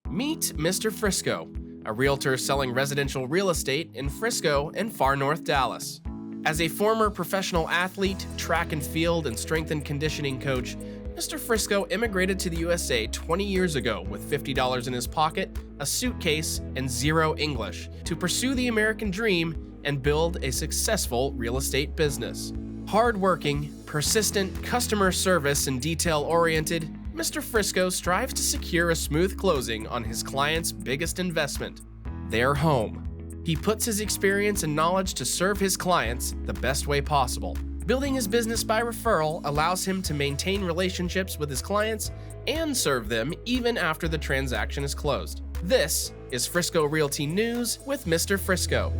Meet Mr. Frisco, a realtor selling residential real estate in Frisco and far north Dallas. As a former professional athlete, track and field, and strength and conditioning coach, Mr. Frisco immigrated to the USA 20 years ago with $50 in his pocket, a suitcase, and zero English to pursue the American dream and build a successful real estate business. Hardworking, persistent, customer service, and detail-oriented, Mr. Frisco strives to secure a smooth closing on his client's biggest investment, their home. He puts his experience and knowledge to serve his clients the best way possible. Building his business by referral allows him to maintain relationships with his clients and serve them even after the transaction is closed. This is Frisco Realty News with Mr. Frisco.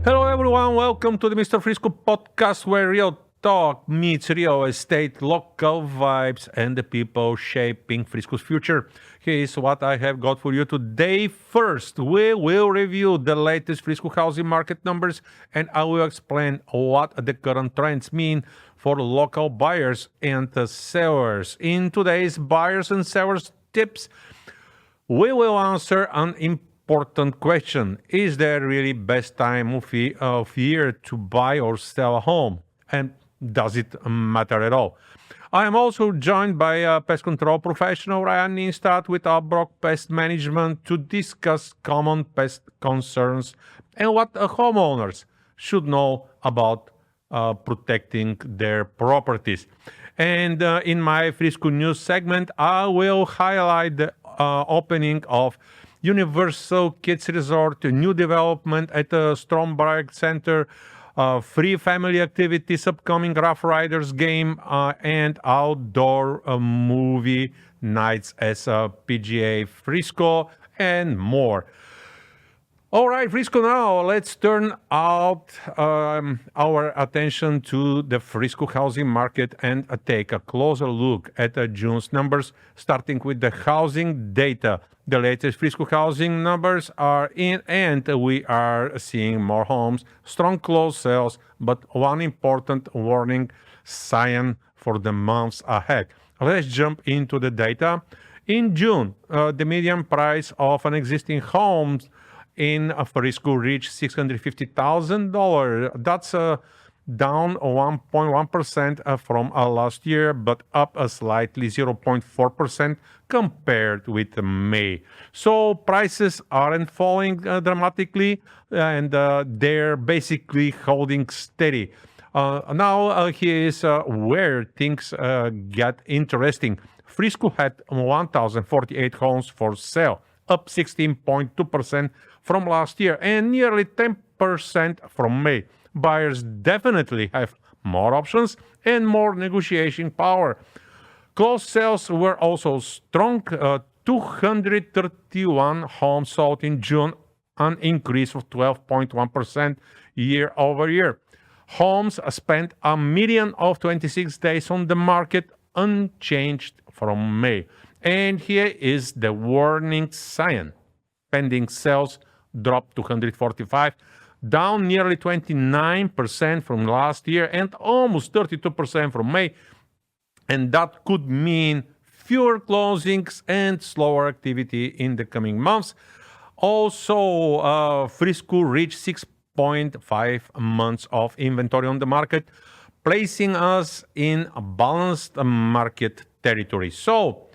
Hello everyone, welcome to the Mr. Frisco Podcast, where real talk meets real estate, local vibes, and the people shaping Frisco's future. Here's what I have got for you today. First, we will review the latest Frisco housing market numbers, and I will explain what the current trends mean for local buyers and sellers. In today's buyers and sellers tips, we will answer an important question. Is there really best time of year to buy or sell a home? And does it matter at all? I am also joined by pest control professional Ryan Nienstadt with Abrock Pest Management to discuss common pest concerns and what homeowners should know about protecting their properties. And in my Frisco News segment, I will highlight the opening of Universal Kids Resort, a new development at the Stonebriar Centre, free family activities, upcoming RoughRiders game, and outdoor movie nights as PGA Frisco, and more. All right, Frisco, now let's turn out our attention to the Frisco housing market and take a closer look at June's numbers, starting with the housing data. The latest Frisco housing numbers are in, and we are seeing more homes, strong closed sales, but one important warning sign for the months ahead. Let's jump into the data. In June, the median price of an existing home in Frisco reached $650,000. That's down 1.1% from last year, but up slightly 0.4% compared with May. So prices aren't falling dramatically, and they're basically holding steady. Now here's where things get interesting. Frisco had 1,048 homes for sale, up 16.2% from last year and nearly 10% from May. Buyers definitely have more options and more negotiation power. Closed sales were also strong. 231 homes sold in June, an increase of 12.1% year over year. Homes spent a median of 26 days on the market, unchanged from May. And here is the warning sign. Pending sales dropped to 145, down nearly 29% from last year and almost 32% from May. And that could mean fewer closings and slower activity in the coming months. Also, Frisco reached 6.5 months of inventory on the market, placing us in a balanced market territory. So,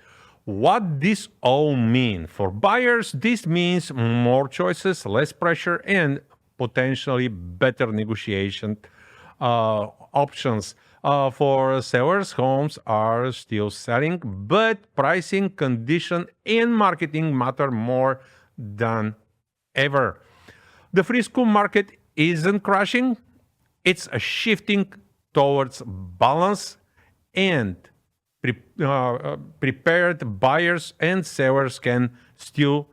what this all mean? For buyers, this means more choices, less pressure, and potentially better negotiation options. For sellers, homes are still selling, but pricing, condition, and marketing matter more than ever. The Frisco market isn't crashing. It's shifting towards balance, and prepared buyers and sellers can still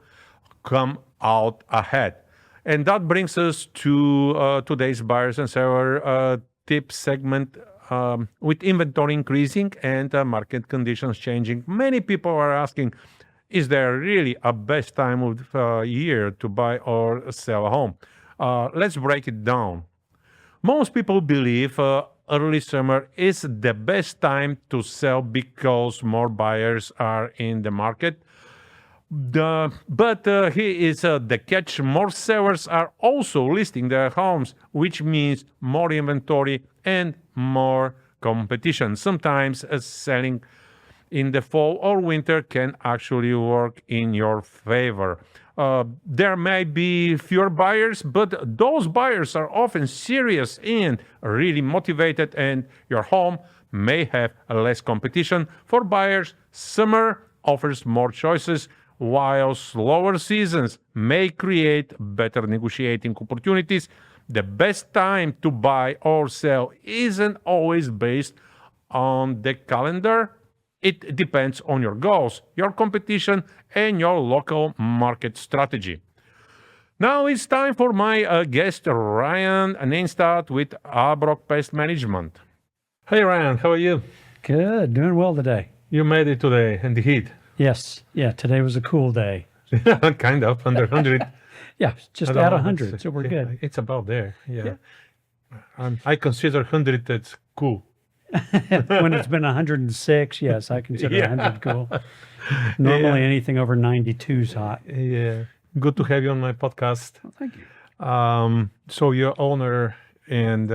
come out ahead. And that brings us to today's buyers and seller tips segment. With inventory increasing and market conditions changing, many people are asking, is there really a best time of year to buy or sell a home? Let's break it down. Most people believe early summer is the best time to sell because more buyers are in the market. Here is the catch. More sellers are also listing their homes, which means more inventory and more competition. Sometimes selling in the fall or winter can actually work in your favor. There may be fewer buyers, but those buyers are often serious and really motivated, and your home may have less competition. For buyers, summer offers more choices, while slower seasons may create better negotiating opportunities. The best time to buy or sell isn't always based on the calendar. It depends on your goals, your competition, and your local market strategy. Now it's time for my guest, Ryan Nienstadt with Abrock Pest Management. Hey, Ryan, how are you? Good, doing well today. You made it today in the heat. Yes, yeah, today was a cool day. Kind of, under 100. Yeah, just I don't at know, 100, so we're good. It's about there, yeah. I consider 100 that's cool. When it's been 106, yes, I consider Yeah. 100 cool. Normally anything over 92 is hot. Yeah, good to have you on my podcast. Well, thank you. So you're owner and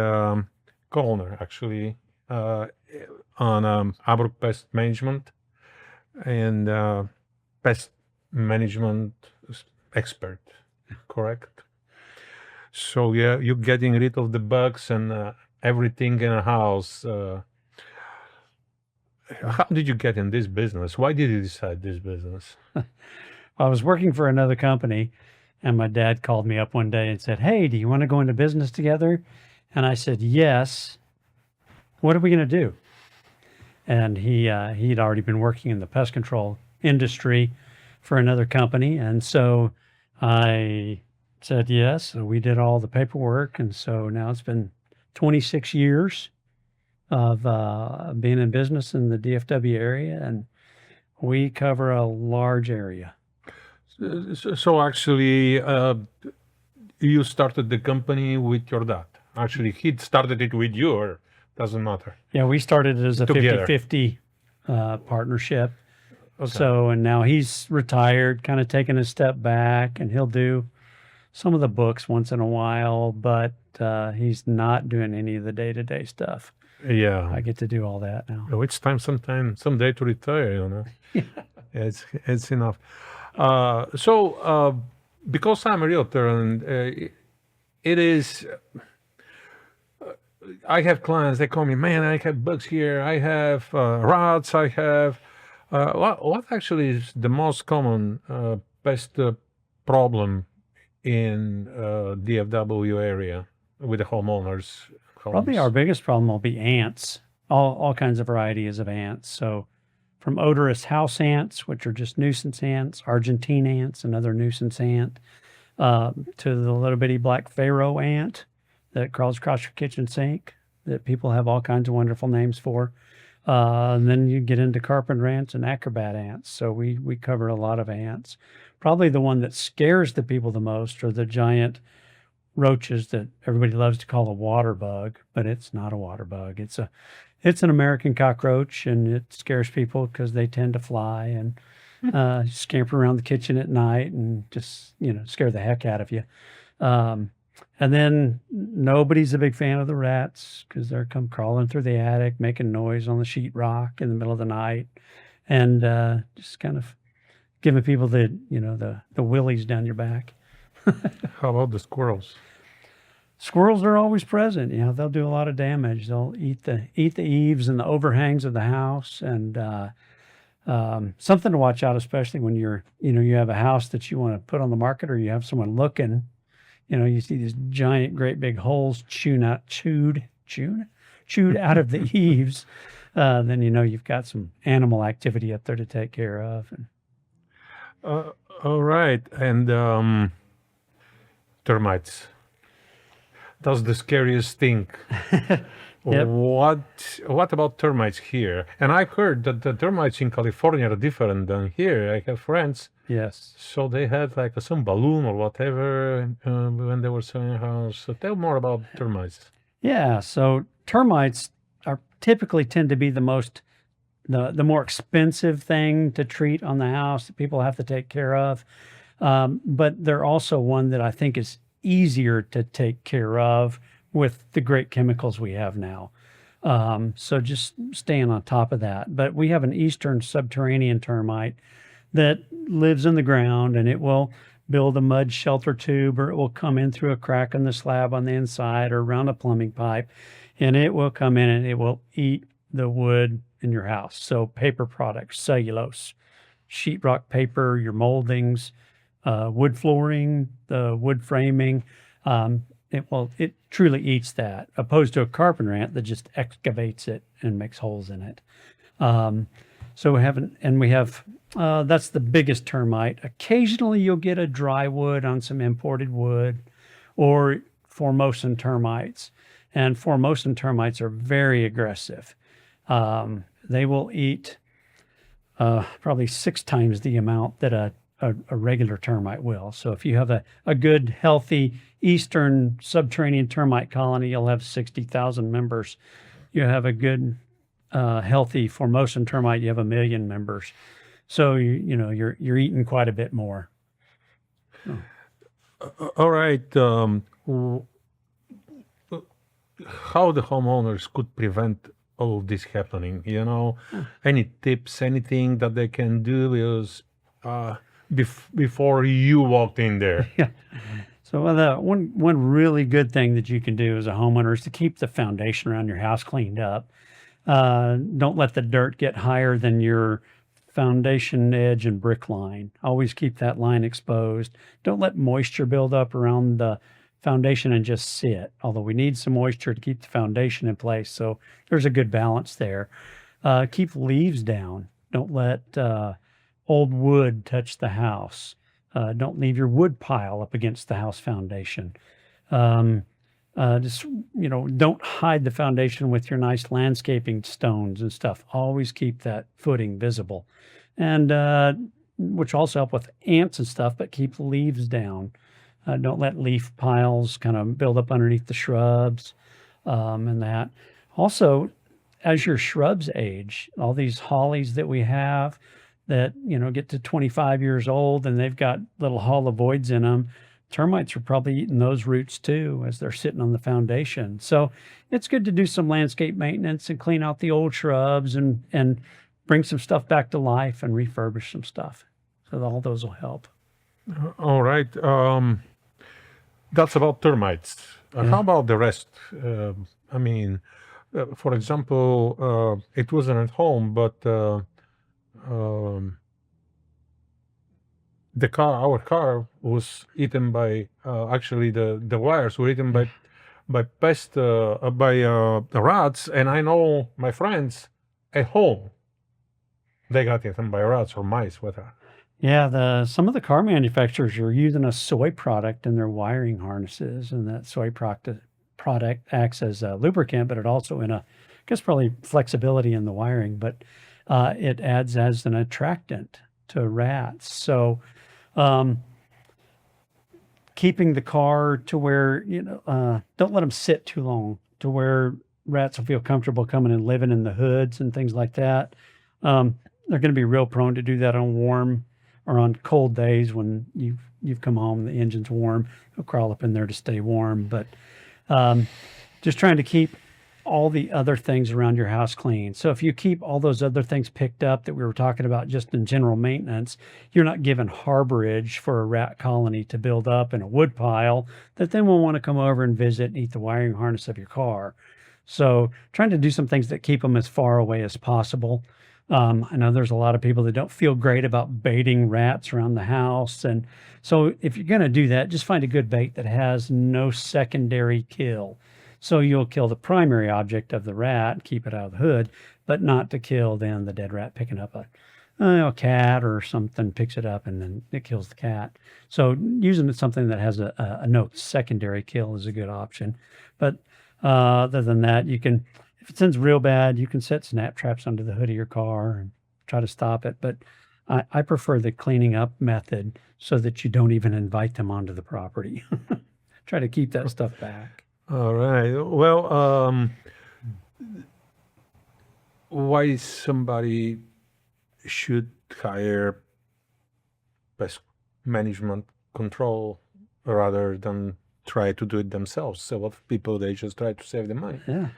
co-owner, actually, on Abrock Pest Management and pest management expert, correct? So yeah, you're getting rid of the bugs and everything in a house. How did you get in this business? Why did you decide this business? I was working for another company, and my dad called me up one day and said, "Hey, do you want to go into business together?" And I said, "Yes." What are we going to do? And he'd already been working in the pest control industry for another company, and so I said yes. So we did all the paperwork, and so now it's been 26 years of being in business in the DFW area, and we cover a large area. So actually, you started the company with your dad. Actually, he started it with you, or doesn't matter? Yeah, we started it as a Together. 50-50 partnership. Okay. So, and now he's retired, kind of taking a step back, and he'll do some of the books once in a while, but he's not doing any of the day-to-day stuff. Yeah. I get to do all that now. Oh, it's time someday to retire, you know. It's enough. So because I'm a realtor and it is, I have clients, they call me, man, I have bugs here, I have rats, I have, what actually is the most common pest problem in DFW area with the homeowners? Probably our biggest problem will be ants, all kinds of varieties of ants. So from odorous house ants, which are just nuisance ants, Argentine ants, another nuisance ant, to the little bitty black pharaoh ant that crawls across your kitchen sink that people have all kinds of wonderful names for. And then you get into carpenter ants and acrobat ants. So we cover a lot of ants. Probably the one that scares the people the most are the giant roaches that everybody loves to call a water bug, but it's not a water bug. It's an American cockroach, and it scares people because they tend to fly and scamper around the kitchen at night and just, scare the heck out of you. And then nobody's a big fan of the rats because they're come crawling through the attic, making noise on the sheetrock in the middle of the night, and just kind of giving people the willies down your back. How about the squirrels? Squirrels are always present. They'll do a lot of damage. They'll eat the eaves and the overhangs of the house, and something to watch out, especially when you have a house that you want to put on the market, or you have someone looking. You see these giant, great big holes chewed out of the eaves. Then you've got some animal activity up there to take care of. All right, and termites. That's the scariest thing. Yep. What about termites here? And I've heard that the termites in California are different than here. I have friends. Yes. So they had like some balloon or whatever when they were selling a house. So tell more about termites. Yeah. So termites typically tend to be the most the more expensive thing to treat on the house that people have to take care of. But they're also one that I think is easier to take care of with the great chemicals we have now. So just staying on top of that. But we have an eastern subterranean termite that lives in the ground, and it will build a mud shelter tube, or it will come in through a crack in the slab on the inside or around a plumbing pipe, and it will come in and it will eat the wood in your house. So paper products, cellulose, sheetrock paper, your moldings, wood flooring, the wood framing, it truly eats that, opposed to a carpenter ant that just excavates it and makes holes in it. So we have that's the biggest termite. Occasionally you'll get a dry wood on some imported wood, or Formosan termites. And Formosan termites are very aggressive. They will eat probably 6 times the amount that a regular termite will. So if you have a good, healthy eastern subterranean termite colony, you'll have 60,000 members. You have a good, healthy Formosan termite, you have 1 million members. So you're eating quite a bit more. All right. How the homeowners could prevent all of this happening? Any tips, anything that they can do is before you walked in there? Yeah. So one really good thing that you can do as a homeowner is to keep the foundation around your house cleaned up. Don't let the dirt get higher than your foundation edge and brick line. Always keep that line exposed. Don't let moisture build up around the foundation and just sit, although we need some moisture to keep the foundation in place. So there's a good balance there. Keep leaves down. Don't let old wood touch the house. Don't leave your wood pile up against the house foundation. Don't hide the foundation with your nice landscaping stones and stuff. Always keep that footing visible. And which also help with ants and stuff, but keep the leaves down. Don't let leaf piles kind of build up underneath the shrubs and that. Also, as your shrubs age, all these hollies that we have that, get to 25 years old and they've got little hollow voids in them, termites are probably eating those roots too as they're sitting on the foundation. So it's good to do some landscape maintenance and clean out the old shrubs and bring some stuff back to life and refurbish some stuff. So all those will help. All right. That's about termites. How about the rest? For example, it wasn't at home, but our car was eaten by, actually the wires were eaten by rats, and I know my friends at home, they got eaten by rats or mice, whatever. Yeah, some of the car manufacturers are using a soy product in their wiring harnesses, and that soy product acts as a lubricant, but it also probably flexibility in the wiring, but it adds as an attractant to rats. So keeping the car to where, don't let them sit too long, to where rats will feel comfortable coming and living in the hoods and things like that. They're going to be real prone to do that on warm or on cold days when you've come home, the engine's warm, they'll crawl up in there to stay warm. But just trying to keep all the other things around your house clean. So if you keep all those other things picked up that we were talking about just in general maintenance, you're not giving harborage for a rat colony to build up in a wood pile that then will want to come over and visit and eat the wiring harness of your car. So trying to do some things that keep them as far away as possible. I know there's a lot of people that don't feel great about baiting rats around the house. And so if you're going to do that, just find a good bait that has no secondary kill. So you'll kill the primary object of the rat, keep it out of the hood, but not to kill then the dead rat picking up a cat or something, picks it up and then it kills the cat. So using something that has a no secondary kill is a good option. But other than that, you can, if it sends real bad, you can set snap traps under the hood of your car and try to stop it. But I prefer the cleaning up method so that you don't even invite them onto the property. Try to keep that stuff back. All right. Well, why somebody should hire pest management control rather than try to do it themselves? So a lot of people, they just try to save the money. Yeah.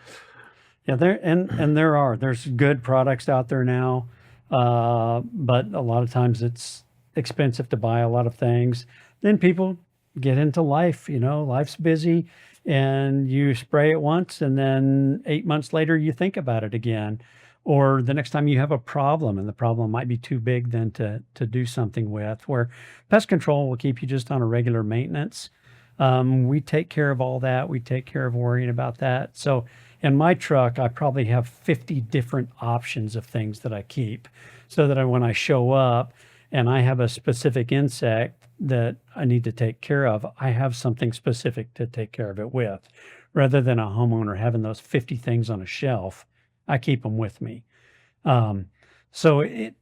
Yeah, there's good products out there now, but a lot of times it's expensive to buy a lot of things. Then people get into life, life's busy, and you spray it once, and then 8 months later you think about it again. Or the next time you have a problem, and the problem might be too big then to do something with, where pest control will keep you just on a regular maintenance. We take care of all that. We take care of worrying about that. So in my truck, I probably have 50 different options of things that I keep, so that when I show up and I have a specific insect that I need to take care of, I have something specific to take care of it with, rather than a homeowner having those 50 things on a shelf. I keep them with me. So it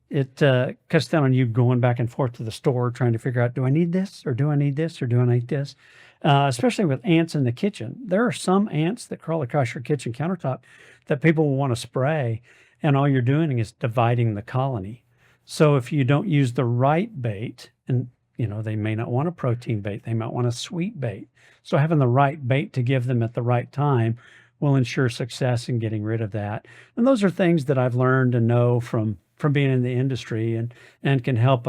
cuts down on you going back and forth to the store trying to figure out, do I need this, or do I need this, or do I need this? Especially with ants in the kitchen. There are some ants that crawl across your kitchen countertop that people will want to spray, and all you're doing is dividing the colony. So if you don't use the right bait, and they may not want a protein bait, they might want a sweet bait. So having the right bait to give them at the right time will ensure success in getting rid of that. And those are things that I've learned and know from being in the industry, and can help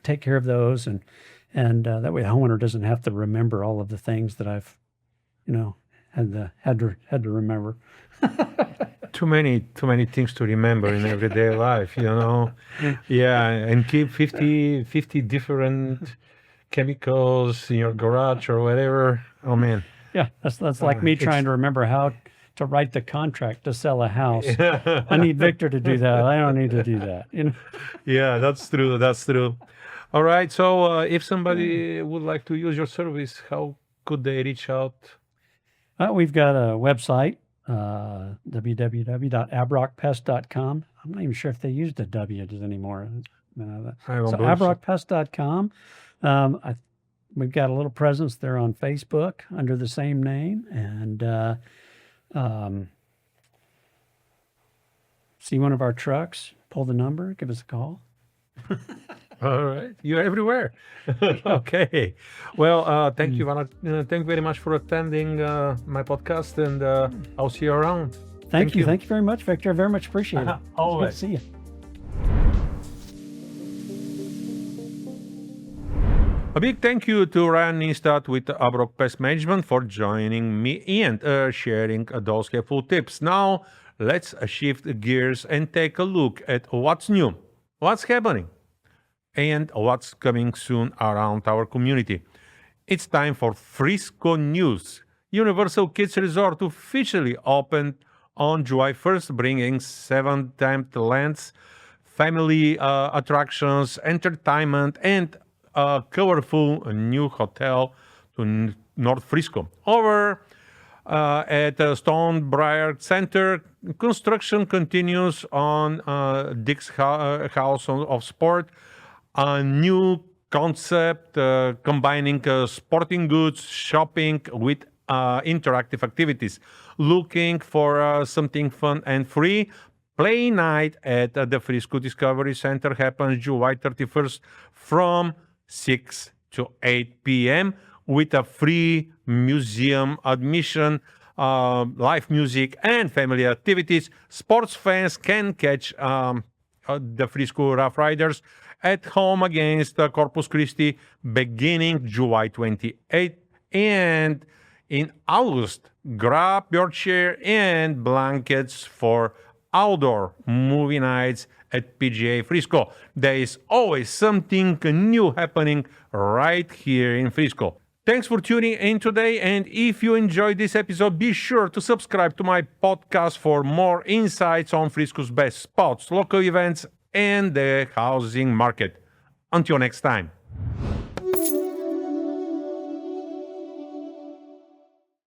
take care of those, and that way the homeowner doesn't have to remember all of the things that I've had to remember. Too many things to remember in everyday life, Yeah, and keep 50 different chemicals in your garage or whatever. Oh man. Yeah, that's like me trying to remember how to write the contract to sell a house. I need Victor to do that. I don't need to do that. Yeah, that's true. All right. So if somebody would like to use your service, how could they reach out? We've got a website, www.abrockpest.com. I'm not even sure if they use the W's anymore. So abrockpest.com. We've got a little presence there on Facebook under the same name, and see one of our trucks, pull the number, give us a call. All right, you're everywhere. Okay, well, thank you, Vanna. Thank you very much for attending my podcast, and I'll see you around. Thank you very much, Victor. I very much appreciate it. Always. Good to see you. A big thank you to Ryan Nienstadt with Abrock Pest Management for joining me and sharing those helpful tips. Now, let's shift gears and take a look at what's new, what's happening, and what's coming soon around our community. It's time for Frisco News. Universal Kids Resort officially opened on July 1st, bringing 7 themed lands, family attractions, entertainment, and a colorful new hotel to North Frisco. Over at Stonebriar Centre, construction continues on Dick's House of Sport, a new concept combining sporting goods, shopping with interactive activities. Looking for something fun and free? Play night at the Frisco Discovery Center happens July 31st from 6 to 8 p.m. with a free museum admission, live music, and family activities. Sports fans can catch the Frisco RoughRiders at home against Corpus Christi beginning July 28th. And in August, grab your chair and blankets for outdoor movie nights at PGA Frisco. There is always something new happening right here in Frisco. Thanks for tuning in today, and if you enjoyed this episode, be sure to subscribe to my podcast for more insights on Frisco's best spots, local events, and the housing market. Until next time.